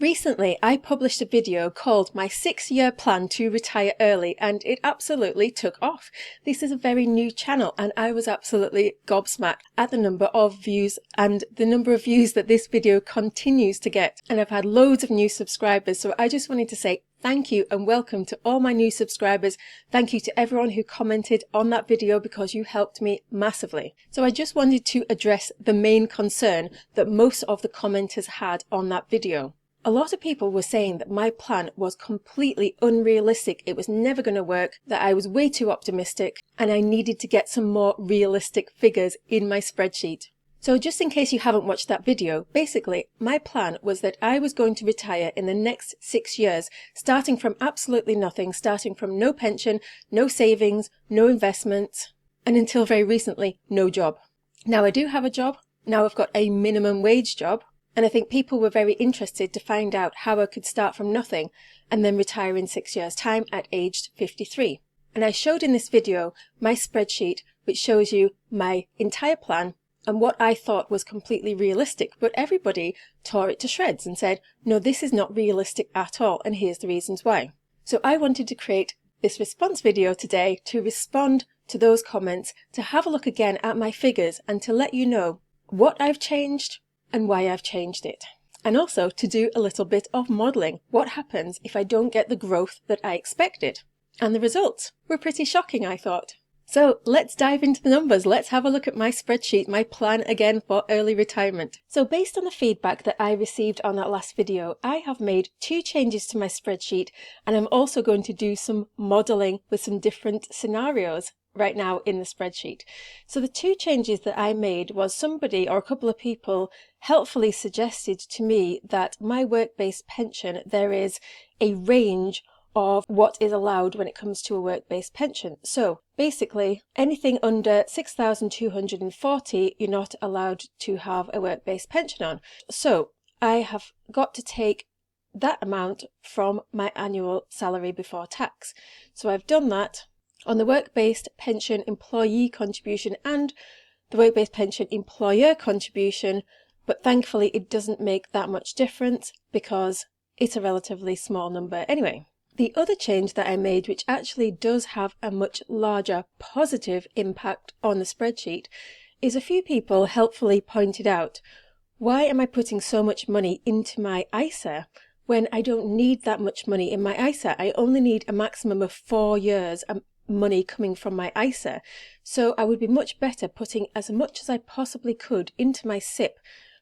Recently, I published a video called My 6-Year Plan to Retire Early, and it absolutely took off. This is a very new channel and I was absolutely gobsmacked at the number of views and the number of views that this video continues to get. And I've had loads of new subscribers, so I just wanted to say thank you and welcome to all my new subscribers. Thank you to everyone who commented on that video because you helped me massively. So I just wanted to address the main concern that most of the commenters had on that video. A lot of people were saying that my plan was completely unrealistic, it was never going to work, that I was way too optimistic, and I needed to get some more realistic figures in my spreadsheet. So just in case you haven't watched that video, basically my plan was that I was going to retire in the next 6 years, starting from absolutely nothing, starting from no pension, no savings, no investments, and until very recently, no job. Now I do have a job, now I've got a minimum wage job, and I think people were very interested to find out how I could start from nothing and then retire in 6 years' time at aged 53. And I showed in this video my spreadsheet, which shows you my entire plan and what I thought was completely realistic, but everybody tore it to shreds and said, no, this is not realistic at all, and here's the reasons why. So I wanted to create this response video today to respond to those comments, to have a look again at my figures and to let you know what I've changed and why I've changed it. And also to do a little bit of modelling. What happens if I don't get the growth that I expected? And the results were pretty shocking, I thought. So let's dive into the numbers. Let's have a look at my spreadsheet, my plan again for early retirement. So based on the feedback that I received on that last video, I have made 2 changes to my spreadsheet, and I'm also going to do some modelling with some different scenarios right now in the spreadsheet. So the 2 changes that I made was somebody or a couple of people helpfully suggested to me that my work-based pension, there is a range of what is allowed when it comes to a work-based pension. So basically anything under 6,240 you're not allowed to have a work-based pension on. So I have got to take that amount from my annual salary before tax. So I've done that on the work-based pension employee contribution and the work-based pension employer contribution, but thankfully it doesn't make that much difference because it's a relatively small number anyway. The other change that I made, which actually does have a much larger positive impact on the spreadsheet, is a few people helpfully pointed out, why am I putting so much money into my ISA when I don't need that much money in my ISA? I only need a maximum of 4 years money coming from my ISA, so I would be much better putting as much as I possibly could into my SIP,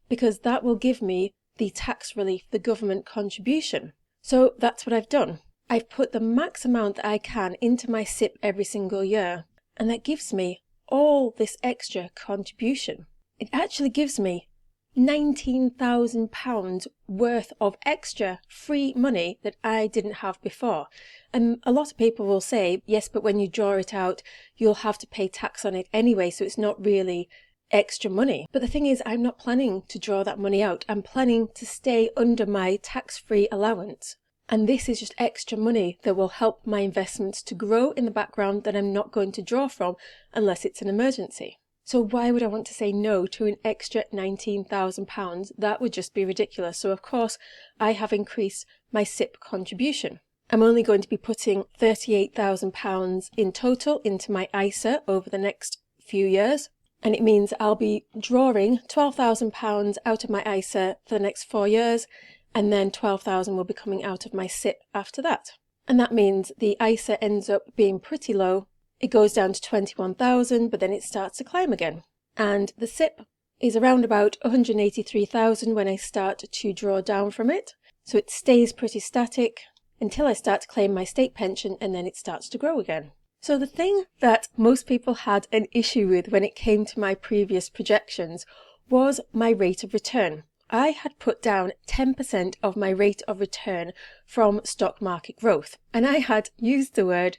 because that will give me the tax relief, the government contribution. So that's what I've done. I've put the max amount that I can into my SIP every single year, and that gives me all this extra contribution. It actually gives me £19,000 worth of extra free money that I didn't have before. And a lot of people will say, yes, but when you draw it out, you'll have to pay tax on it anyway, so it's not really extra money. But the thing is, I'm not planning to draw that money out. I'm planning to stay under my tax-free allowance. And this is just extra money that will help my investments to grow in the background that I'm not going to draw from unless it's an emergency. So why would I want to say no to an extra £19,000? That would just be ridiculous. So of course, I have increased my SIP contribution. I'm only going to be putting £38,000 in total into my ISA over the next few years. And it means I'll be drawing £12,000 out of my ISA for the next 4 years. And then £12,000 will be coming out of my SIP after that. And that means the ISA ends up being pretty low. It goes down to 21,000, but then it starts to climb again. And the SIP is around about 183,000 when I start to draw down from it. So it stays pretty static until I start to claim my state pension, and then it starts to grow again. So the thing that most people had an issue with when it came to my previous projections was my rate of return. I had put down 10% of my rate of return from stock market growth, and I had used the word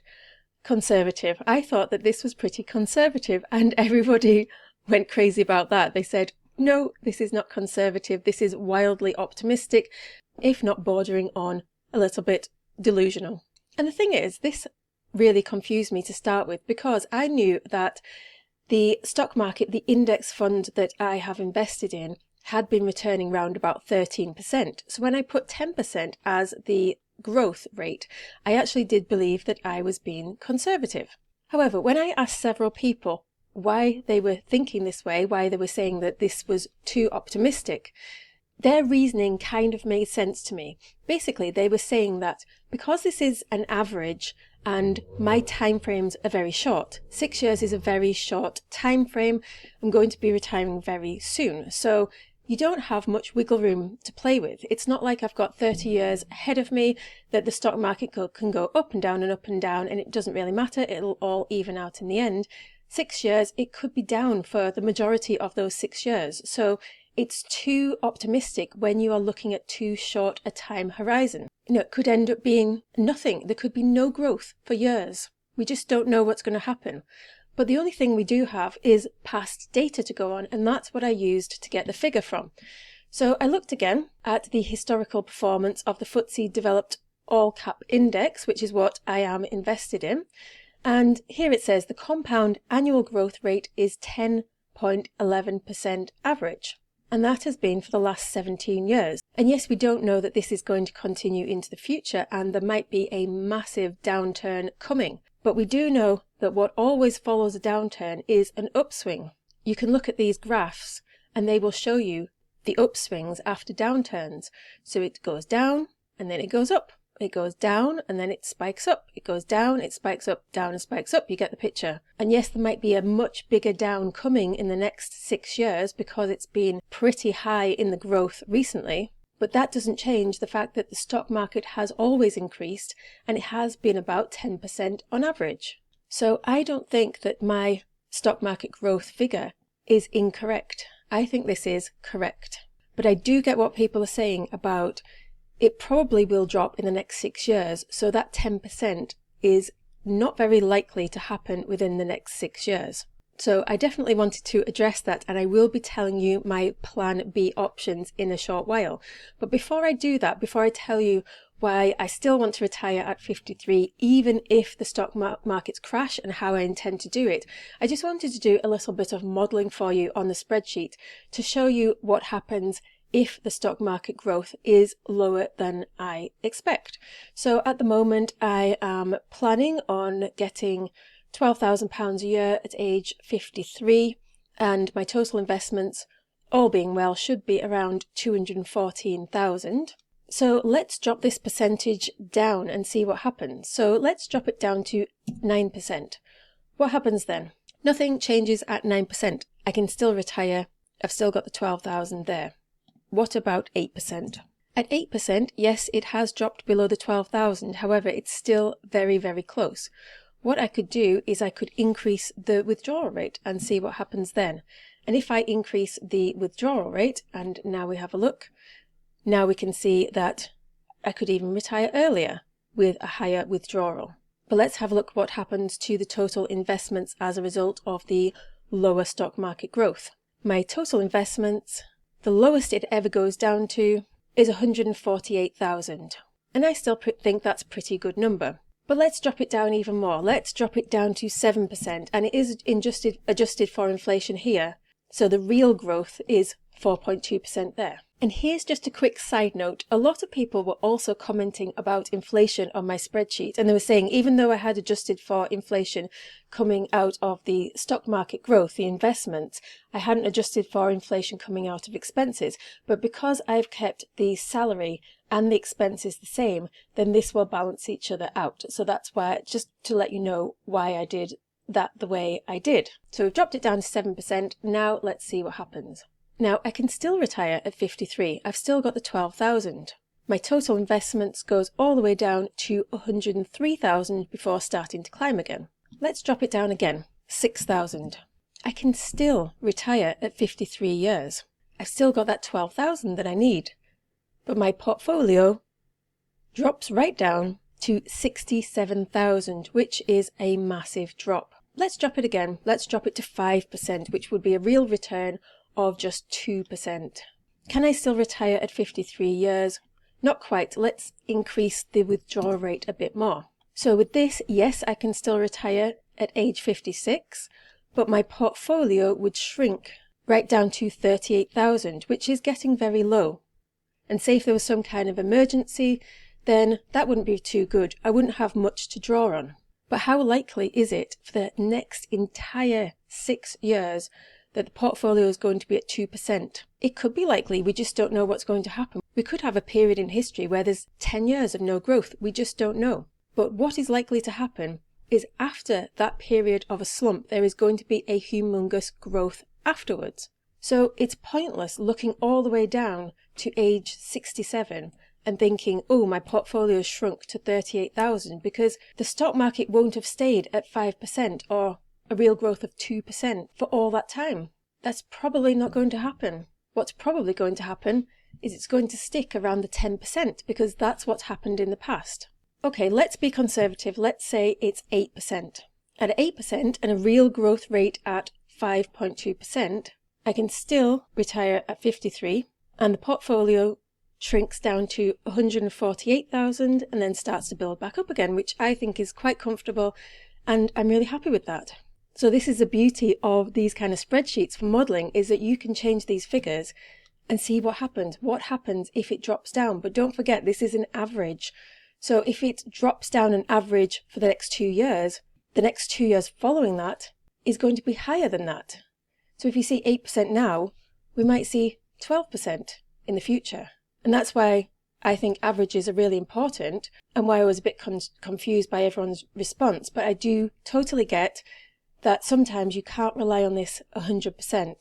conservative. I thought that this was pretty conservative, and everybody went crazy about that. They said, no, this is not conservative, this is wildly optimistic, if not bordering on a little bit delusional. And the thing is, this really confused me to start with, because I knew that the stock market, the index fund that I have invested in, had been returning around about 13%. So when I put 10% as the growth rate, I actually did believe that I was being conservative. However, when I asked several people why they were thinking this way, why they were saying that this was too optimistic, their reasoning kind of made sense to me. Basically, they were saying that because this is an average and my time frames are very short, 6 years is a very short time frame. I'm going to be retiring very soon. So you don't have much wiggle room to play with. It's not like I've got 30 years ahead of me that the stock market can go up and down and up and down, and it doesn't really matter. It'll all even out in the end. 6 years, it could be down for the majority of those 6 years. So it's too optimistic when you are looking at too short a time horizon. It could end up being nothing. There could be no growth for years. We just don't know what's going to happen. But the only thing we do have is past data to go on, and that's what I used to get the figure from. So I looked again at the historical performance of the FTSE Developed All Cap Index, which is what I am invested in. And here it says the compound annual growth rate is 10.11% average. And that has been for the last 17 years. And yes, we don't know that this is going to continue into the future, and there might be a massive downturn coming. But we do know that what always follows a downturn is an upswing. You can look at these graphs and they will show you the upswings after downturns. So it goes down and then it goes up. It goes down and then it spikes up. It goes down, it spikes up, down and spikes up. You get the picture. And yes, there might be a much bigger down coming in the next 6 years because it's been pretty high in the growth recently. But that doesn't change the fact that the stock market has always increased, and it has been about 10% on average. So I don't think that my stock market growth figure is incorrect. I think this is correct. But I do get what people are saying about it probably will drop in the next 6 years, so that 10% is not very likely to happen within the next 6 years. So I definitely wanted to address that, and I will be telling you my plan B options in a short while. But before I do that, before I tell you why I still want to retire at 53, even if the stock markets crash, and how I intend to do it, I just wanted to do a little bit of modelling for you on the spreadsheet to show you what happens if the stock market growth is lower than I expect. So at the moment, I am planning on getting £12,000 a year at age 53, and my total investments, all being well, should be around 214,000. So let's drop this percentage down and see what happens. So let's drop it down to 9%. What happens then? Nothing changes at 9%. I can still retire. I've still got the 12,000 there. What about 8%? At 8%, yes, it has dropped below the 12,000. However, it's still very, very close. What I could do is I could increase the withdrawal rate and see what happens then. And if I increase the withdrawal rate, and now we have a look, now we can see that I could even retire earlier with a higher withdrawal. But let's have a look what happens to the total investments as a result of the lower stock market growth. My total investments, the lowest it ever goes down to is 148,000. And I still think that's a pretty good number. But let's drop it down even more. Let's drop it down to 7%, and it is adjusted for inflation here. So the real growth is 4.2% there. And here's just a quick side note. A lot of people were also commenting about inflation on my spreadsheet, and they were saying even though I had adjusted for inflation coming out of the stock market growth, the investments, I hadn't adjusted for inflation coming out of expenses. But because I've kept the salary and the expenses the same, then this will balance each other out. So that's why, just to let you know why I did that the way I did. So we've dropped it down to 7%. Now let's see what happens. Now I can still retire at 53. I've still got the 12,000. My total investments goes all the way down to 103,000 before starting to climb again. Let's drop it down again, 6,000. I can still retire at 53 years. I've still got that 12,000 that I need. But my portfolio drops right down to 67,000, which is a massive drop. Let's drop it again. Let's drop it to 5%, which would be a real return of just 2%. Can I still retire at 53 years? Not quite. Let's increase the withdrawal rate a bit more. So with this, yes, I can still retire at age 56, but my portfolio would shrink right down to 38,000, which is getting very low. And say if there was some kind of emergency, then that wouldn't be too good. I wouldn't have much to draw on. But how likely is it for the next entire 6 years that the portfolio is going to be at 2%? It could be likely, we just don't know what's going to happen. We could have a period in history where there's 10 years of no growth, we just don't know. But what is likely to happen is after that period of a slump, there is going to be a humongous growth afterwards. So it's pointless looking all the way down to age 67 and thinking, oh, my portfolio shrunk to 38,000 because the stock market won't have stayed at 5% or a real growth of 2% for all that time. That's probably not going to happen. What's probably going to happen is it's going to stick around the 10% because that's what's happened in the past. Okay, let's be conservative. Let's say it's 8%. At 8% and a real growth rate at 5.2%, I can still retire at 53 and the portfolio shrinks down to 148,000 and then starts to build back up again, which I think is quite comfortable and I'm really happy with that. So this is the beauty of these kind of spreadsheets for modelling, is that you can change these figures and see what happens. What happens if it drops down? But don't forget, this is an average. So if it drops down an average for the next 2 years, the next 2 years following that is going to be higher than that. So if you see 8% now, we might see 12% in the future. And that's why I think averages are really important and why I was a bit confused by everyone's response. But I do totally get that sometimes you can't rely on this 100%.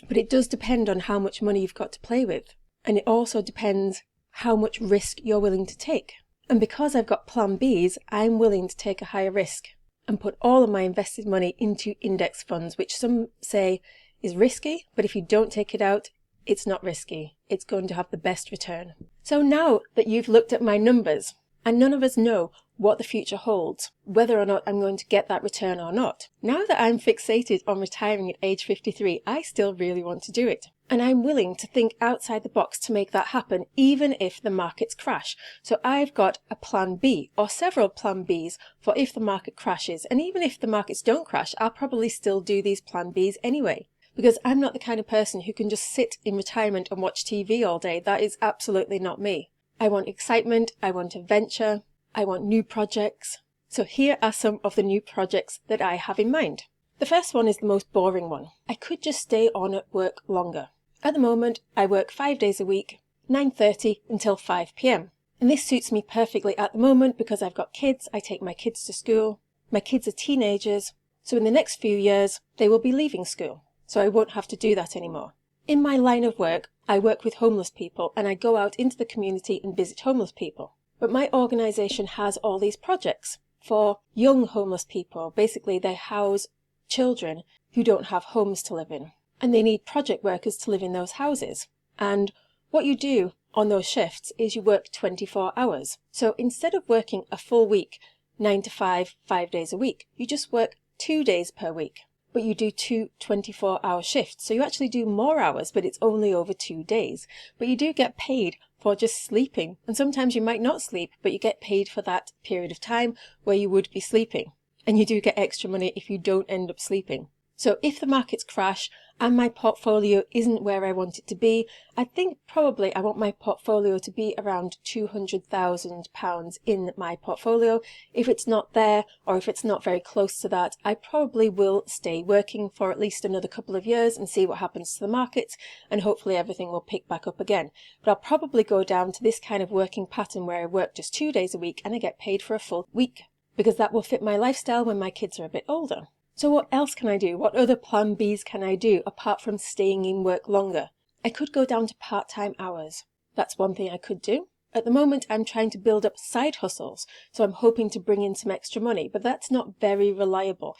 But it does depend on how much money you've got to play with. And it also depends how much risk you're willing to take. And because I've got plan Bs, I'm willing to take a higher risk and put all of my invested money into index funds, which some say is risky, but if you don't take it out, it's not risky. It's going to have the best return. So now that you've looked at my numbers, and none of us know what the future holds, whether or not I'm going to get that return or not. Now that I'm fixated on retiring at age 53, I still really want to do it. And I'm willing to think outside the box to make that happen, even if the markets crash. So I've got a plan B, or several plan Bs, for if the market crashes. And even if the markets don't crash, I'll probably still do these plan Bs anyway. Because I'm not the kind of person who can just sit in retirement and watch TV all day. That is absolutely not me. I want excitement, I want adventure, I want new projects. So here are some of the new projects that I have in mind. The first one is the most boring one. I could just stay on at work longer. At the moment, I work 5 days a week, 9:30 until 5 p.m. And this suits me perfectly at the moment because I've got kids, I take my kids to school. My kids are teenagers, so in the next few years, they will be leaving school. So I won't have to do that anymore. In my line of work, I work with homeless people and I go out into the community and visit homeless people. But my organisation has all these projects for young homeless people. Basically, they house children who don't have homes to live in. And they need project workers to live in those houses. And what you do on those shifts is you work 24 hours. So instead of working a full week, 9 to 5, 5 days a week, you just work 2 days per week. But you do 2 24-hour shifts. So you actually do more hours, but it's only over 2 days. But you do get paid for just sleeping. And sometimes you might not sleep, but you get paid for that period of time where you would be sleeping. And you do get extra money if you don't end up sleeping. So if the markets crash and my portfolio isn't where I want it to be, I think probably I want my portfolio to be around £200,000 in my portfolio. If it's not there, or if it's not very close to that, I probably will stay working for at least another couple of years and see what happens to the markets, and hopefully everything will pick back up again. But I'll probably go down to this kind of working pattern where I work just 2 days a week and I get paid for a full week, because that will fit my lifestyle when my kids are a bit older. So what else can I do? What other plan Bs can I do apart from staying in work longer? I could go down to part-time hours. That's one thing I could do. At the moment, I'm trying to build up side hustles, so I'm hoping to bring in some extra money, but that's not very reliable.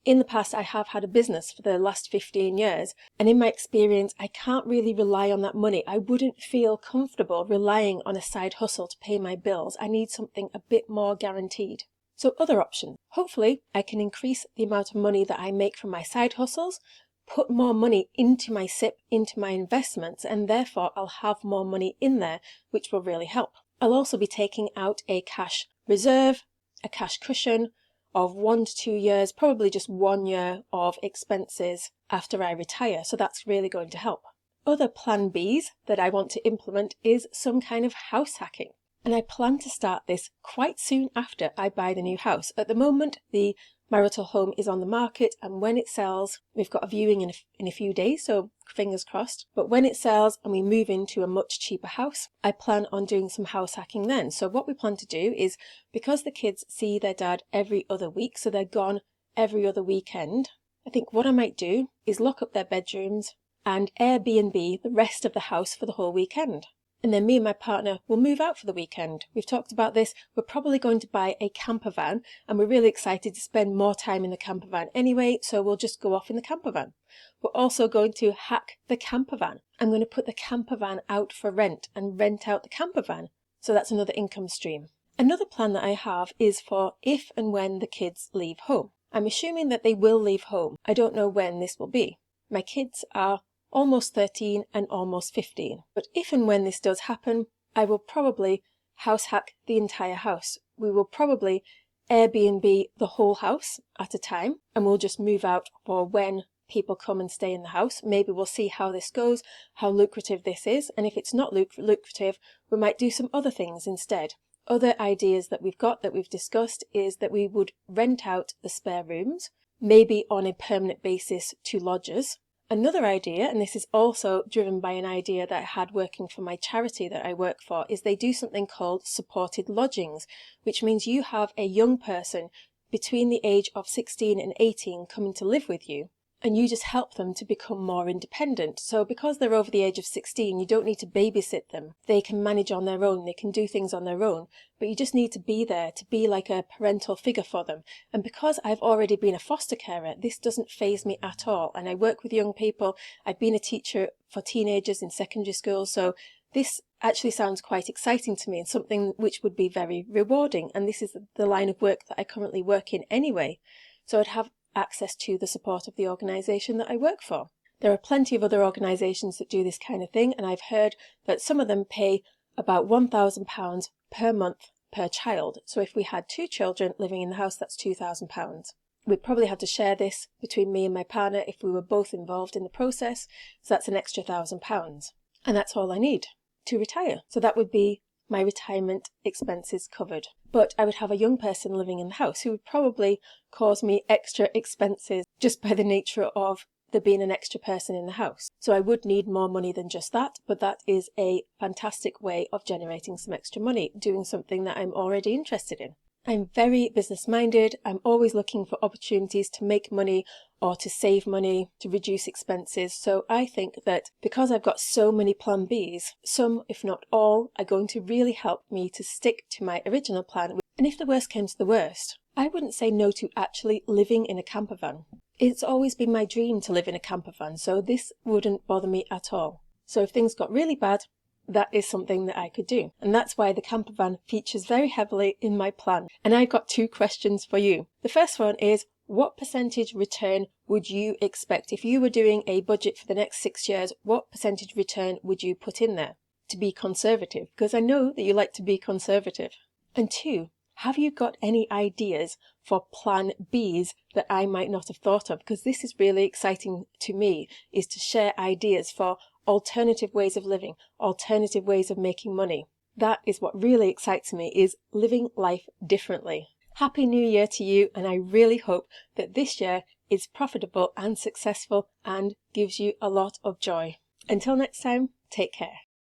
In the past, I have had a business for the last 15 years, and in my experience, I can't really rely on that money. I wouldn't feel comfortable relying on a side hustle to pay my bills. I need something a bit more guaranteed. So other options. Hopefully, I can increase the amount of money that I make from my side hustles, put more money into my SIP, into my investments, and therefore I'll have more money in there, which will really help. I'll also be taking out a cash reserve, a cash cushion of 1 to 2 years, probably just 1 year of expenses after I retire, so that's really going to help. Other plan Bs that I want to implement is some kind of house hacking. And I plan to start this quite soon after I buy the new house. At the moment, the marital home is on the market, and when it sells, we've got a viewing in a few days, so fingers crossed. But when it sells and we move into a much cheaper house, I plan on doing some house hacking then. So what we plan to do is, because the kids see their dad every other week, so they're gone every other weekend, I think what I might do is lock up their bedrooms and Airbnb the rest of the house for the whole weekend. And then me and my partner will move out for the weekend. We've talked about this. We're probably going to buy a camper van, and we're really excited to spend more time in the camper van anyway, so we'll just go off in the camper van. We're also going to hack the camper van. I'm going to put the camper van out for rent and rent out the camper van. So that's another income stream. Another plan that I have is for if and when the kids leave home. I'm assuming that they will leave home. I don't know when this will be. My kids are almost 13 and almost 15. But if and when this does happen, I will probably house hack the entire house. We will probably Airbnb the whole house at a time, and we'll just move out for when people come and stay in the house. Maybe we'll see how this goes, how lucrative this is, and if it's not lucrative, we might do some other things instead. Other ideas that we've got that we've discussed is that we would rent out the spare rooms, maybe on a permanent basis to lodgers. Another idea, and this is also driven by an idea that I had working for my charity that I work for, is they do something called supported lodgings, which means you have a young person between the age of 16 and 18 coming to live with you, and you just help them to become more independent. So because they're over the age of 16, you don't need to babysit them. They can manage on their own, they can do things on their own, but you just need to be there to be like a parental figure for them. And because I've already been a foster carer, this doesn't faze me at all. And I work with young people. I've been a teacher for teenagers in secondary school, so this actually sounds quite exciting to me and something which would be very rewarding. And this is the line of work that I currently work in anyway. So I'd have access to the support of the organisation that I work for. There are plenty of other organisations that do this kind of thing, and I've heard that some of them pay about £1,000 per month per child. So if we had 2 children living in the house, that's £2,000. We'd probably have to share this between me and my partner if we were both involved in the process, so that's an extra £1,000. And that's all I need to retire. So that would be my retirement expenses covered. But I would have a young person living in the house who would probably cause me extra expenses just by the nature of there being an extra person in the house. So I would need more money than just that, but that is a fantastic way of generating some extra money, doing something that I'm already interested in. I'm very business minded. I'm always looking for opportunities to make money or to save money, to reduce expenses. So I think that because I've got so many plan Bs, some, if not all, are going to really help me to stick to my original plan. And if the worst came to the worst, I wouldn't say no to actually living in a camper van. It's always been my dream to live in a camper van, so this wouldn't bother me at all. So if things got really bad, that is something that I could do. And that's why the camper van features very heavily in my plan. And I've got 2 questions for you. The first one is, what percentage return would you expect? If you were doing a budget for the next 6 years, what percentage return would you put in there to be conservative? Because I know that you like to be conservative. And 2, have you got any ideas for plan Bs that I might not have thought of? Because this is really exciting to me, is to share ideas for alternative ways of living, alternative ways of making money. That is what really excites me, is living life differently. Happy New Year to you, and I really hope that this year is profitable and successful and gives you a lot of joy. Until next time, take care.